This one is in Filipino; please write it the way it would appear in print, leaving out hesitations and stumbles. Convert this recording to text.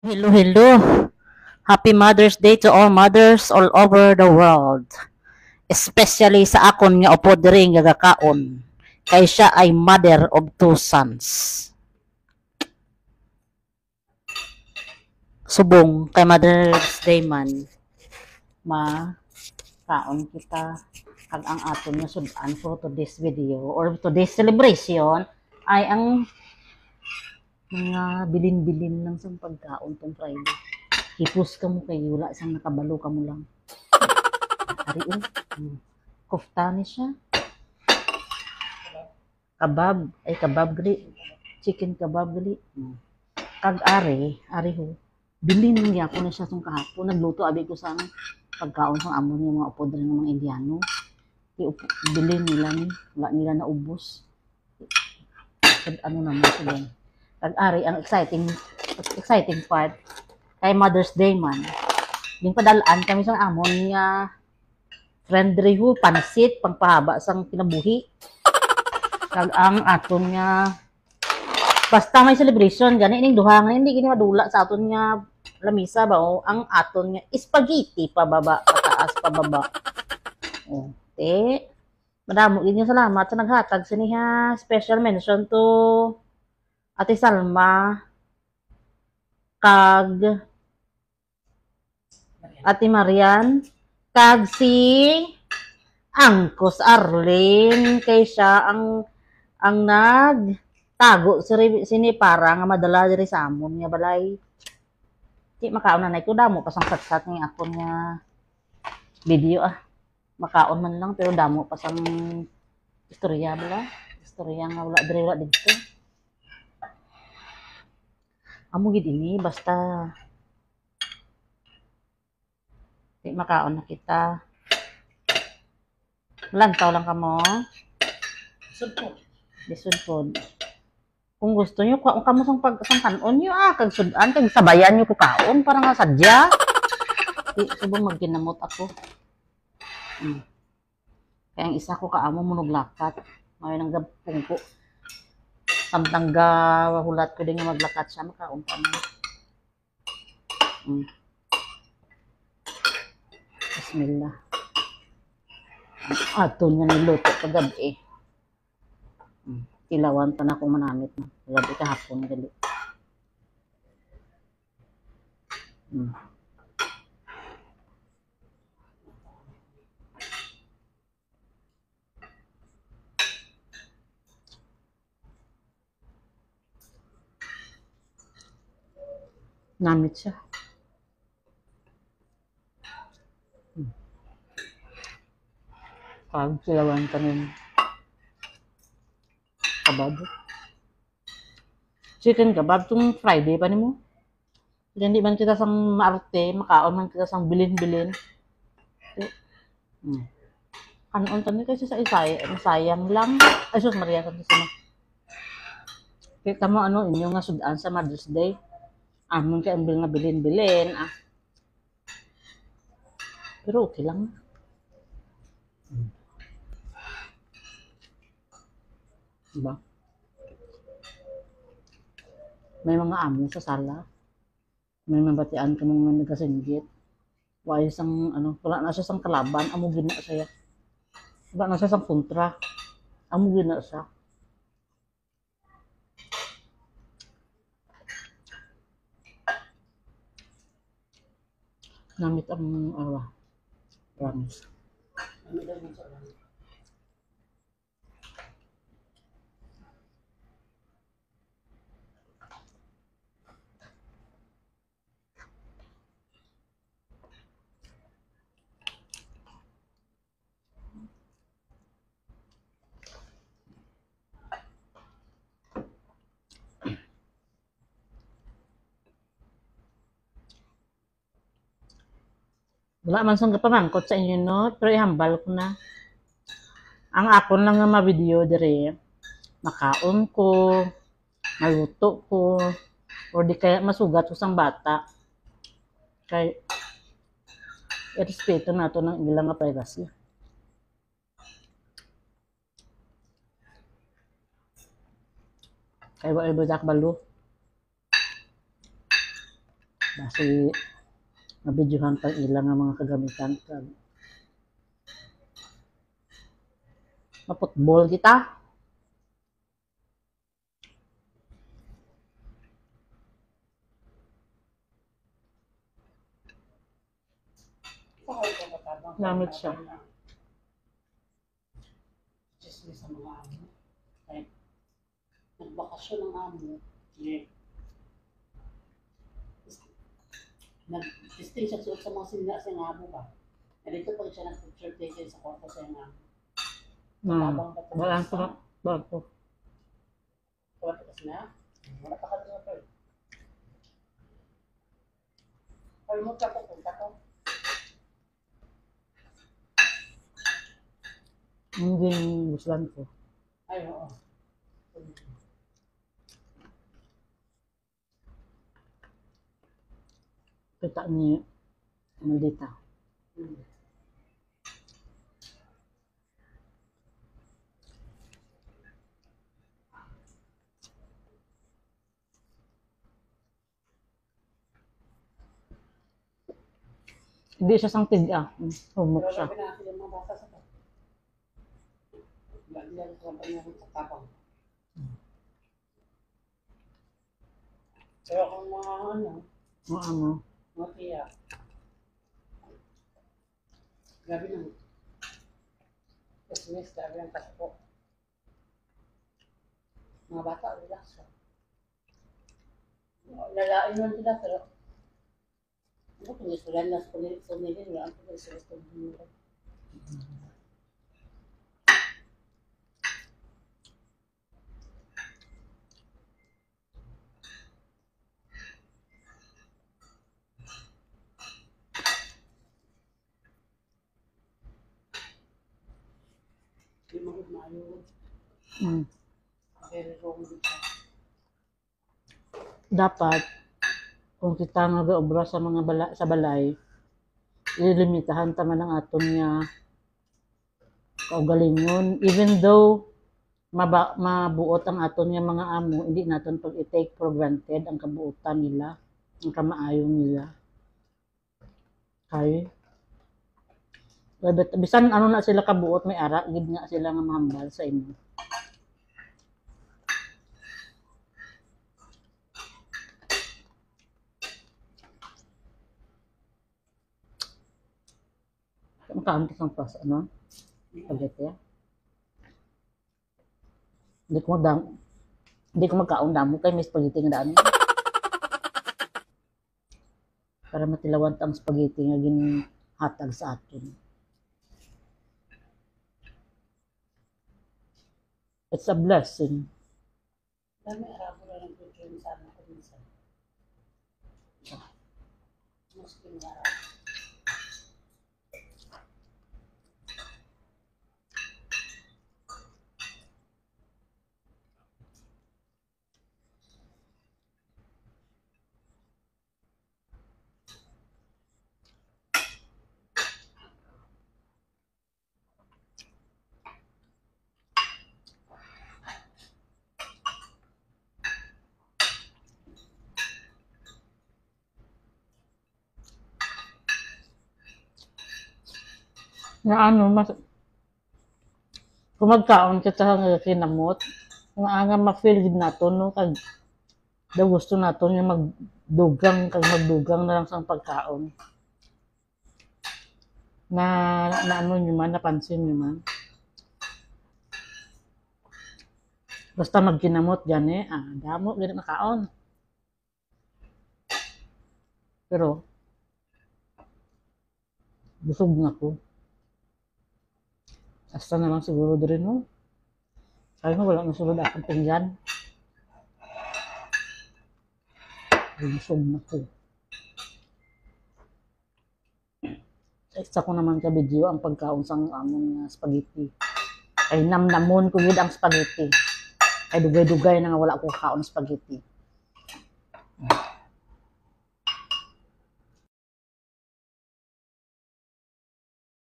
Hello, hello. Happy Mother's Day to all mothers all over the world. Especially sa akon nga upo diri nga gakaon. Kay siya ay mother of two sons. Subong kay Mother's Day man, kaon kita kag ang aton nga sudan for today's video or today's celebration ay ang mga bilin-bilin lang sa pagkaon tong Friday. Hipos ka mo kay wala isang nakabalo ka mo lang. Ari koftani siya. Kabab gali. Chicken kabab gali. Kag ari ho. Bilin niya ako na siya sung kahapon. Nagluto abi ko sa pagkaon sang amon ng mga upod ng mga Indiano. Bilin nila ni, wala nila na ubos. Kag ano naman sila. Kag ari ang exciting part kay Mother's Day man. Ding padalaan kami sa amon niya friend riho pansit pangpahaba sang kinabuhi. Kag ang aton nga basta may celebration gani ning duha nga hindi gini madula sa aton nga lamisa ba o ang aton nga spaghetti pababa pataas pababa. Okay. Madamo gid nga salamat sa naghatag siniha. Special mention to Ate Salma kag Ate Marian kag si Angkos Arlene kay siya ang nagtago sini para nga madala diri sa amon nga balay. Di makaon na ko damo pa sang satsat nga akon nga video Makaon man lang pero damo pa sang istorya bala. Istorya nga wala dito. Amo gid ini basta di makaon na kita. Lantaw lang kamo. Lisod po. Kung gusto nyo, kung kamo sang kanon nyo kag sudan, kag sabayan nyo ko kaon, para nga sadya. Subong magginamot ako. Kaya ang isa ko kaamo munuglakat. May nang gapungko. Samtang hulat ko din nga maglakat siya, makaon pa mo. Bismillah. Ato nga niluto kagabi. Ilawan pa na akong manamit. Kagabi kahapon gali. Namit siya. Kag silawan kanin kabab. Chicken kabab tung Friday pa nimo. Hindi man kita sang maarte, makaon man kita sang bilin-bilin. Kanon tani kasi sa sayang lang. Ay sus Maria Santos na. Kita mo inyo nga sudan sa Mother's Day. Amon kay ambil nga bilin-bilin Pero okay lang. Diba? May mga amo sa sala. May mabatian ka mga nagasinggit. Wala sang wala na siya sang kalaban, amo gina siya. Wala na siya sang kontra. Amo gina siya. Namit ang promise. Wala man sang kapamangkot sa inyo no, pero ihambal ko na. Ang akon lang nga ma-video dire, makaon ko, maluto ko, or di kaya masugat ko sang bata. Kay respeto nato ng ilang nga privacy. Kay wa ibadak balo. Basi mabidyohan pang ilang nga mga kagamitan. Maputbol kita. Namit siya. Just sa mga amo. Like, nagbakasyon ng amo. Nag-distinct siya suot sa mga sinila sa amo ba? Dito pag siya nag-picture taken sa kwarto sa amo. Walang pa. Bago. Kwarto kasi na? Wala pa ka doon pa. Ay mo ka po, punta ko. Hindi guslan ko. Ay, oo. Kita niya maldita. Hindi siya sang tiga. Humok siya. Pero labi na mga bata sa to. Diyan ko ba niya sa tapang. Pero kung mga ano, mga tiya. Grabe naman. Christmas, grabe ang Pasko. Mga bata, relax. Lalain lang sila, pero ano kung isulan na sa nilin, wala ang pag-isulan sa nilin. Hindi magmayo. Very wrong dito. Dapat kung kita nag-obra sa mga sa balay, ilimitahan tama ng aton niya kaugalingon. Even though mabuot ang aton niya mga amo, hindi naton pag i-take for granted ang kabuutan nila, ang kamaayon nila. Kay bisan ano na sila kabuot, may ara gid nga sila nga mahambal sa inyo. Makaanti kang pas, ano? Spaghetti. Hindi ko magkaon damo kay may spaghetti nga daan. Para matilawan ang spaghetti nga ginhatag sa atin. It's a blessing. Dami arabo na ng picture sa amin ko minsan. Mas pinarap. Na ano, mas kung magkaon kita nga kinamot, nga ma-feel gid naton no kag daw gusto naton nga magdugang na lang sang pagkaon. Na ano nyo man, napansin nyo man. Basta magkinamot dyan damo ganit makaon. Pero busog na ko. Hasta na lang siguro din mo. Kaya mo wala nasulod akong pinggan. Busog na ko. Isa ko naman ka video ang pagkaon sang among spaghetti. Ay namnamon ko gid ang spaghetti. Ay dugay-dugay na nga wala ko kaon spaghetti.